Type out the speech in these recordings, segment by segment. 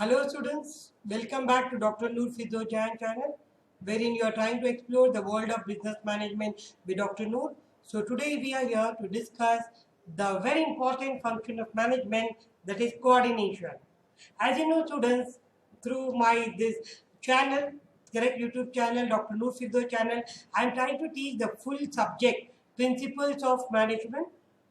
Hello students, welcome back to Dr. Noor Fiddo Jain channel, wherein you are trying to explore the world of business management with Dr. Noor. So today we are here to discuss the very important function of management, that is coordination. As you know students, through my this channel, correct YouTube channel, Dr. Noor Fiddo channel, I am trying to teach the full subject, principles of management,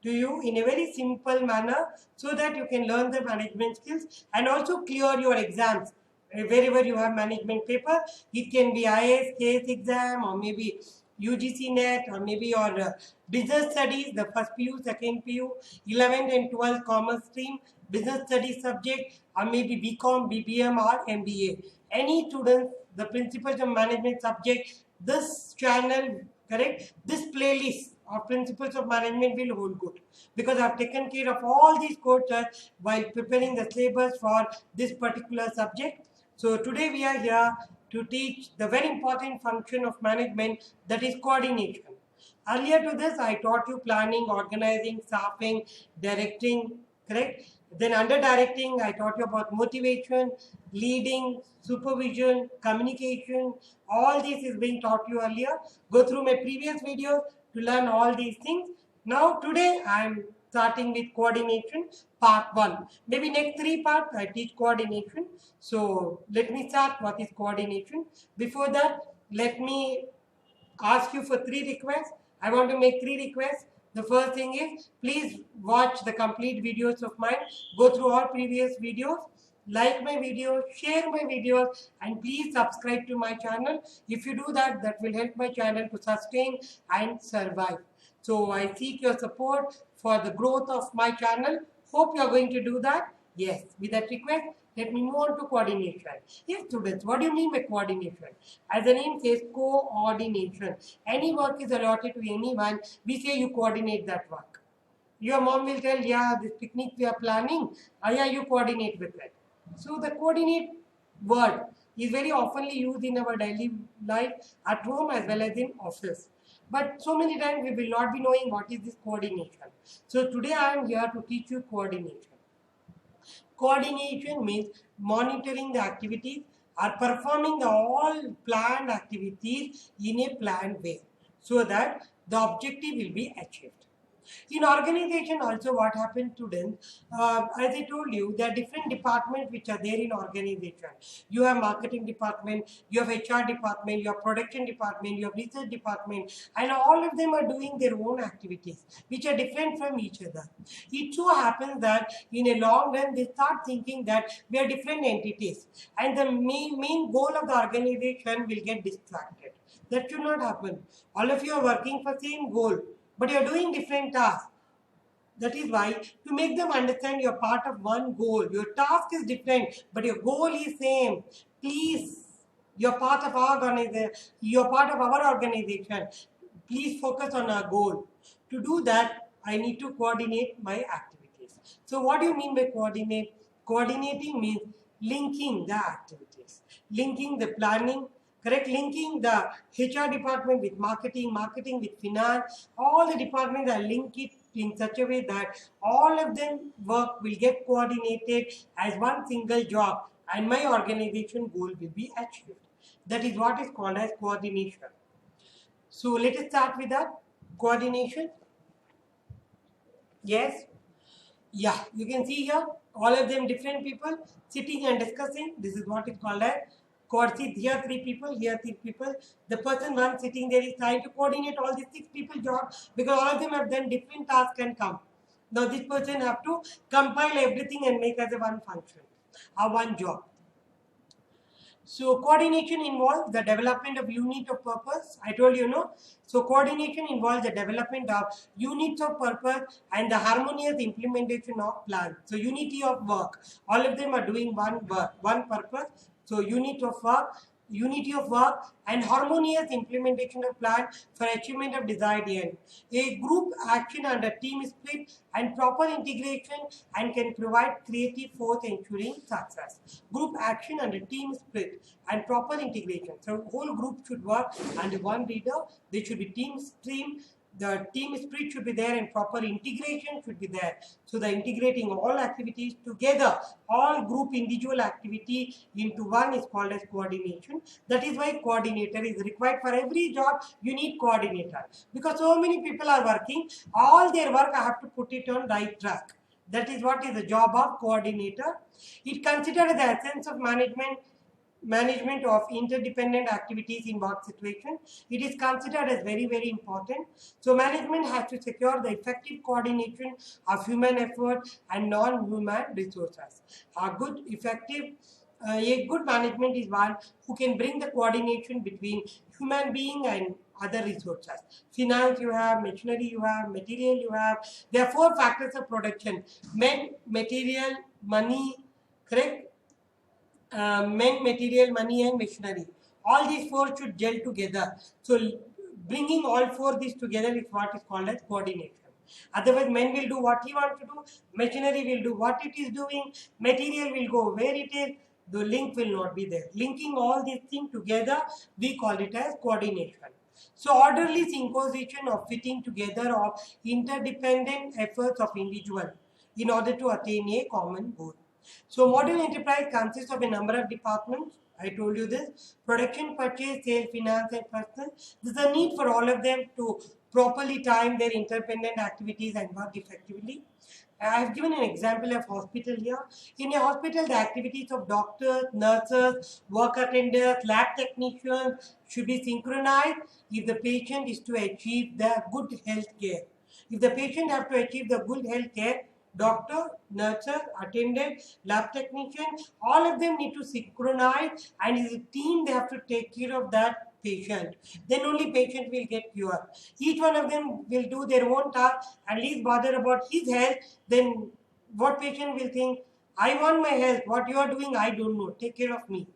to you in a very simple manner so that you can learn the management skills and also clear your exams. Wherever you have management paper, it can be IAS, KS exam, or maybe UGC net, or maybe your business studies, the first PU, second PU, 11th and 12th commerce stream, business studies subject, or maybe BCom, BBM, or MBA. Any student, the principles of management subject, this channel, correct, this playlist or principles of management will hold good, because I have taken care of all these courses while preparing the syllabus for this particular subject. So today we are here to teach the very important function of management, that is coordination. Earlier to this, I taught you planning, organizing, staffing, directing, correct? Then under directing, I taught you about motivation, leading, supervision, communication. All this is being taught you earlier. Go through my previous videos to learn all these things. Now today I am starting with coordination part 1. Maybe next 3 parts I teach coordination. So let me start what is coordination. Before that, let me ask you for 3 requests. I want to make 3 requests. The first thing is, please watch the complete videos of mine. Go through all previous videos. Like my videos, share my videos, and please subscribe to my channel. If you do that, that will help my channel to sustain and survive. So I seek your support for the growth of my channel. Hope you are going to do that. Yes, with that request, let me move on to coordination. Yes, students, what do you mean by coordination? As the name says, coordination. Any work is allotted to anyone, we say you coordinate that work. Your mom will tell, yeah, this picnic we are planning, yeah, you coordinate with it. So the coordinate word is very oftenly used in our daily life at home as well as in office. But so many times we will not be knowing what is this coordination. So today I am here to teach you coordination. Coordination means monitoring the activities or performing the all planned activities in a planned way so that the objective will be achieved. In organization also, what happens to them, as I told you, there are different departments which are there in organization. You have marketing department, you have HR department, you have production department, you have research department, and all of them are doing their own activities which are different from each other. It so happens that in a long run they start thinking that we are different entities and the main goal of the organization will get distracted. That should not happen. All of you are working for same goal, but you are doing different tasks. That is why, to make them understand you are part of one goal. Your task is different, but your goal is same. Please, you are part of our organization. You are part of our organization. Please focus on our goal. To do that, I need to coordinate my activities. So what do you mean by coordinate? Coordinating means linking the activities, linking the planning, correct, linking the HR department with marketing, marketing with finance. All the departments are linked it in such a way that all of them work will get coordinated as one single job and my organization goal will be achieved. That is what is called as coordination. So let us start with that. Coordination. Yes. Yeah, you can see here all of them different people sitting and discussing. This is what is called as coordinate. Here 3 people, here 3 people. The person one sitting there is trying to coordinate all these 6 people job, because all of them have done different tasks and come. Now this person have to compile everything and make as a one function or one job. So coordination involves the development of unit of purpose. I told you, no. So coordination involves the development of units of purpose and the harmonious implementation of plans. So unity of work. All of them are doing one work, one purpose. So unity of work and harmonious implementation of plan for achievement of desired end. A group action and a team spirit and proper integration and can provide creative force ensuring success. Group action and a team spirit and proper integration. So whole group should work under one leader. There should be team stream. the team spirit should be there and proper integration should be there. So the integrating all activities together, all group individual activity into one is called as coordination. That is why coordinator is required for every job. You need coordinator because so many people are working, all their work I have to put it on right track. That is what is the job of coordinator. It considers the essence of management of interdependent activities in work situation. It is considered as very, very important. So management has to secure the effective coordination of human effort and non-human resources. A good management is one who can bring the coordination between human being and other resources. Finance you have, machinery you have, material you have. There are 4 factors of production: men, material, money, correct? Men, material, money, and machinery. All these 4 should gel together. So bringing all 4 these together is what is called as coordination. Otherwise, men will do what he wants to do, machinery will do what it is doing, material will go where it is, the link will not be there. Linking all these things together, we call it as coordination. So orderly synchronization of fitting together of interdependent efforts of individual in order to attain a common goal. So modern enterprise consists of a number of departments. I told you this: production, purchase, sales, finance, and personal. There's a need for all of them to properly time their interdependent activities and work effectively. I have given an example of hospital here. In a hospital, the activities of doctors, nurses, work attendants, lab technicians should be synchronized if the patient is to achieve the good health care. If the patient have to achieve the good health care, doctor, nurses, attendant, lab technician, all of them need to synchronize, and as a team they have to take care of that patient. Then only patient will get cured. Each one of them will do their own task and least bother about his health. Then what patient will think, I want my health, what you are doing I don't know, take care of me.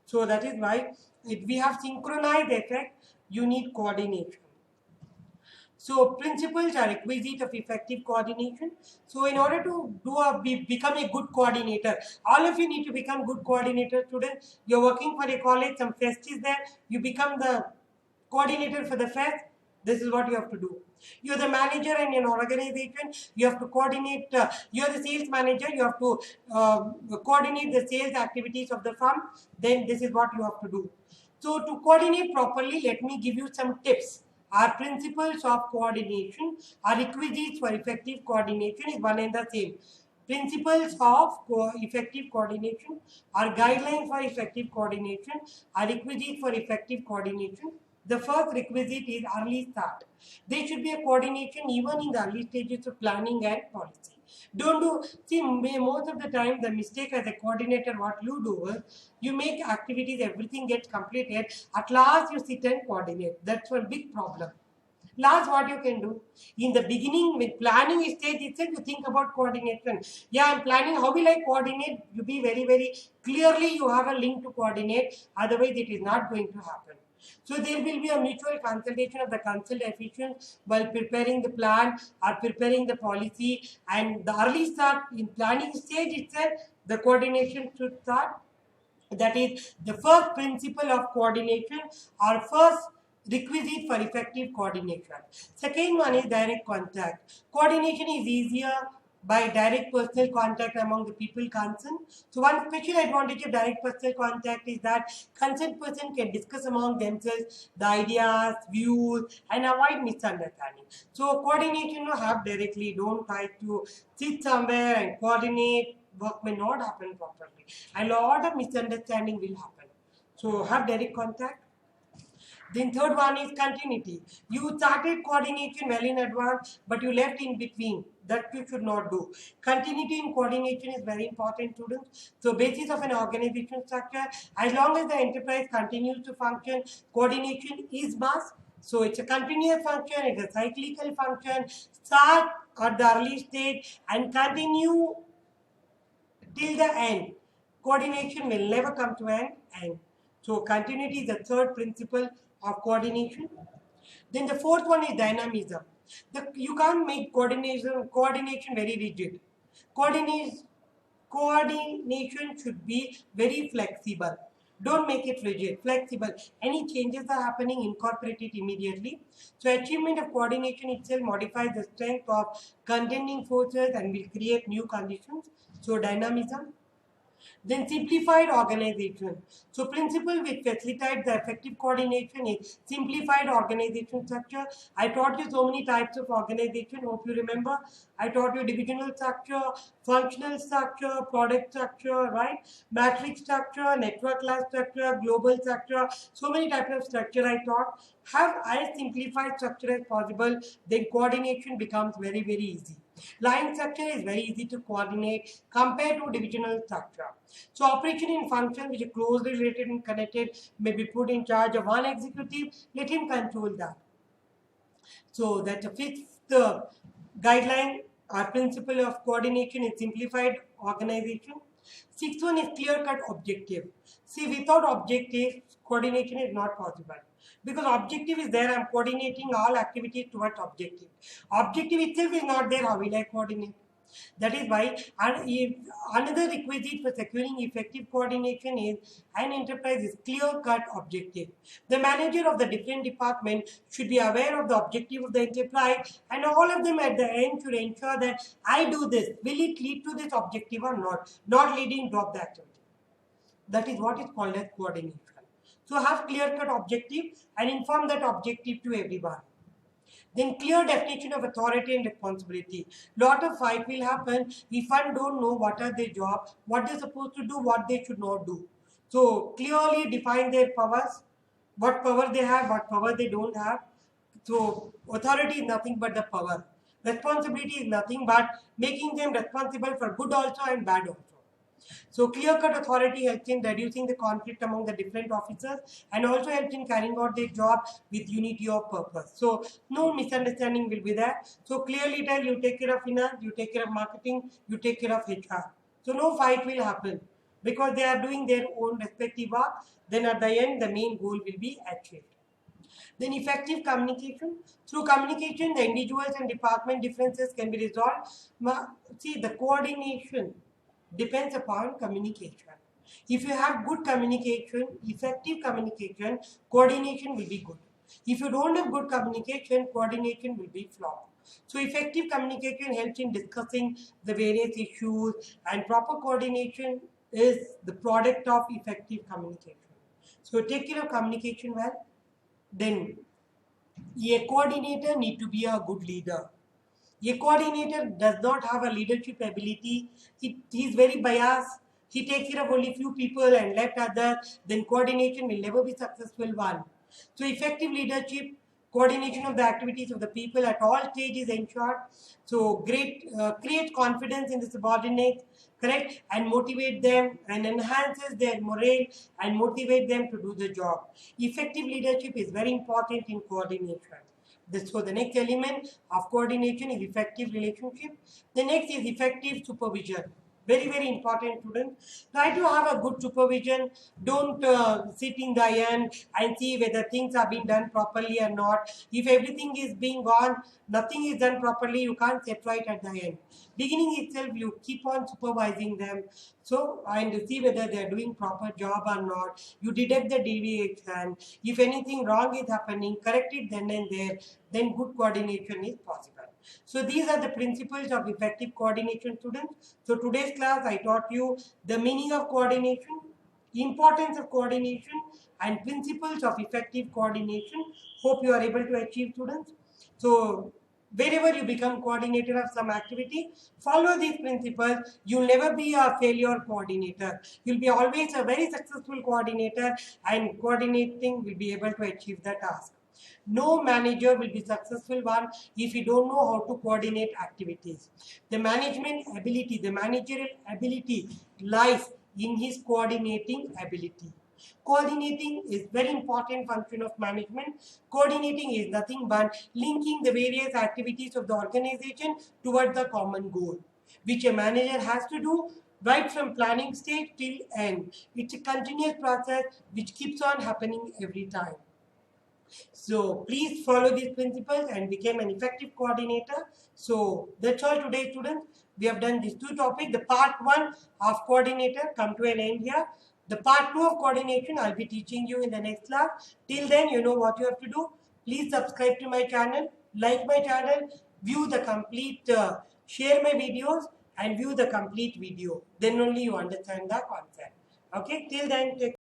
So that is why if we have synchronized effect, you need coordination. So principles are requisite of effective coordination. So in order to become a good coordinator, all of you need to become good coordinator. Students, you're working for a college, some fest is there, you become the coordinator for the fest. This is what you have to do. You're the manager in an organization, you have to coordinate, you're the sales manager, you have to coordinate the sales activities of the firm. Then this is what you have to do. So to coordinate properly, let me give you some tips. Our principles of coordination, our requisites for effective coordination is one and the same. Principles of effective coordination, our guidelines for effective coordination, our requisite for effective coordination. The first requisite is early start. There should be a coordination even in the early stages of planning and policy. Don't do, see, most of the time the mistake as a coordinator, what you do is, you make activities, everything gets completed. At last you sit and coordinate. That's one big problem. Last, what you can do, in the beginning, with planning stage itself, you think about coordination. Yeah, I'm planning, how will I coordinate? You be very, very clearly, you have a link to coordinate. Otherwise, it is not going to happen. So there will be a mutual consultation of the consult officials while preparing the plan or preparing the policy, and the early start in planning stage itself, the coordination should start. That is the first principle of coordination, or first requisite for effective coordination. Second one is direct contact. Coordination is easier by direct personal contact among the people concerned. So one special advantage of direct personal contact is that concerned person can discuss among themselves the ideas, views, and avoid misunderstanding. So coordination you have directly. Don't try to sit somewhere and coordinate. Work may not happen properly. A lot of misunderstanding will happen. So have direct contact. Then third one is continuity. You started coordination well in advance, but you left in between. That you should not do. Continuity in coordination is very important, students. So basis of an organization structure, as long as the enterprise continues to function, coordination is must. So it's a continuous function, it's a cyclical function. Start at the early stage and continue till the end. Coordination will never come to an end. So continuity is the third principle of coordination. Then the fourth one is dynamism. You can't make coordination very rigid. Coordination should be very flexible. Don't make it rigid, flexible. Any changes are happening, incorporate it immediately. So achievement of coordination itself modifies the strength of contending forces and will create new conditions. So dynamism. Then simplified organization. So principle which facilitates the effective coordination is simplified organization structure. I taught you so many types of organization. Hope you remember. I taught you divisional structure, functional structure, product structure, right? Matrix structure, network class structure, global structure. So many types of structure I taught. Have as simplified structure as possible, then coordination becomes very, very easy. Line structure is very easy to coordinate compared to divisional structure. So operation in function which is closely related and connected may be put in charge of one executive, let him control that. So that's a fifth guideline or principle of coordination in simplified organization. Sixth one is clear-cut objective. See, without objective, coordination is not possible. Because objective is there, I am coordinating all activities towards objective. Objective itself is not there, how will I coordinate? That is why another requisite for securing effective coordination is an enterprise's clear-cut objective. The manager of the different department should be aware of the objective of the enterprise, and all of them at the end should ensure that I do this. Will it lead to this objective or not? Not leading, drop the activity. That is what is called as coordination. So have clear-cut objective and inform that objective to everyone. Then clear definition of authority and responsibility. Lot of fight will happen if one don't know what are their job, what they're supposed to do, what they should not do. So clearly define their powers, what power they have, what power they don't have. So authority is nothing but the power. Responsibility is nothing but making them responsible for good also and bad also. So clear-cut authority helps in reducing the conflict among the different officers and also helps in carrying out their job with unity of purpose. So no misunderstanding will be there. So clearly tell you take care of finance, you take care of marketing, you take care of HR. So no fight will happen because they are doing their own respective work. Then at the end the main goal will be achieved. Then effective communication. Through communication, the individuals and department differences can be resolved. See, the coordination depends upon communication. If you have good communication, effective communication, coordination will be good. If you don't have good communication, coordination will be flawed. So effective communication helps in discussing the various issues, and proper coordination is the product of effective communication. So take care of communication well. Then a coordinator need to be a good leader. A coordinator does not have a leadership ability. He is very biased. He takes care of only few people and left others. Then coordination will never be successful one. So effective leadership, coordination of the activities of the people at all stages ensured. So creates confidence in the subordinates, correct, and motivate them and enhances their morale and motivate them to do the job. Effective leadership is very important in coordination. So the next element of coordination is effective relationship. The next is effective supervision. Very, very important, students. Try to have a good supervision. Don't sit in the end and see whether things are being done properly or not. If everything is being gone, nothing is done properly, you can't set right at the end. Beginning itself, you keep on supervising them. So, and you see whether they are doing proper job or not. You detect the deviation. If anything wrong is happening, correct it then and there. Then good coordination is possible. So these are the principles of effective coordination, students. So today's class I taught you the meaning of coordination, importance of coordination, and principles of effective coordination. Hope you are able to achieve, students. So wherever you become coordinator of some activity, follow these principles. You'll never be a failure coordinator. You'll be always a very successful coordinator, and coordinating will be able to achieve the task. No manager will be successful one if he don't know how to coordinate activities. The management ability, the managerial ability lies in his coordinating ability. Coordinating is very important function of management. Coordinating is nothing but linking the various activities of the organization towards the common goal, which a manager has to do right from planning stage till end. It's a continuous process which keeps on happening every time. So please follow these principles and become an effective coordinator. So that's all today, students. We have done these two topics. The part 1 of coordinator come to an end here. The part 2 of coordination I'll be teaching you in the next class. Till then, you know what you have to do. Please subscribe to my channel, like my channel, view the complete, share my videos and view the complete video. Then only you understand the concept. Okay, till then, take